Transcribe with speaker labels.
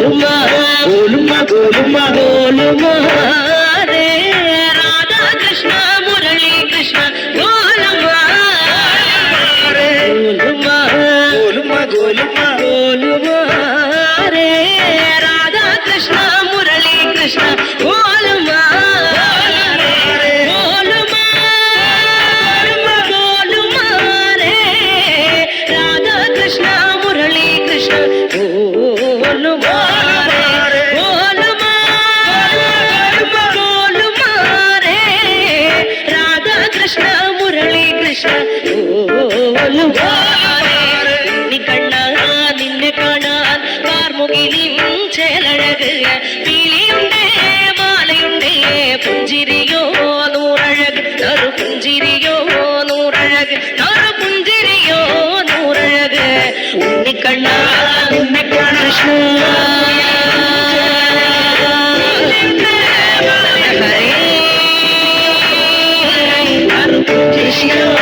Speaker 1: गोलुमा गोलुमा गोलुमा रे राधा कृष्ण मुरली कृष्ण गोलुमा रे गोलुमा गोलुमा गोलुमा गोलुमा रे राधा कृष्ण मुरली कृष्ण गोलुमा रे गोलुमा गोलुमा रे राधा कृष्ण मुरली कृष्ण गोलुमा कृष्ण मुरली कृष्ण നിന്നെ കാണാൻ കാർമുകിലും ചേലഴക് പീലിയുണ്ടേ മാലയുണ്ടേ പുഞ്ചിരിയോ നൂറഴക് നറു പുഞ്ചിരിയോ നൂറഴക് നറു പുഞ്ചിരിയോ നൂറഴക് ഉണ്ണിക്കണ്ണ നിന്നെ കാണാൻ കൃഷ്ണ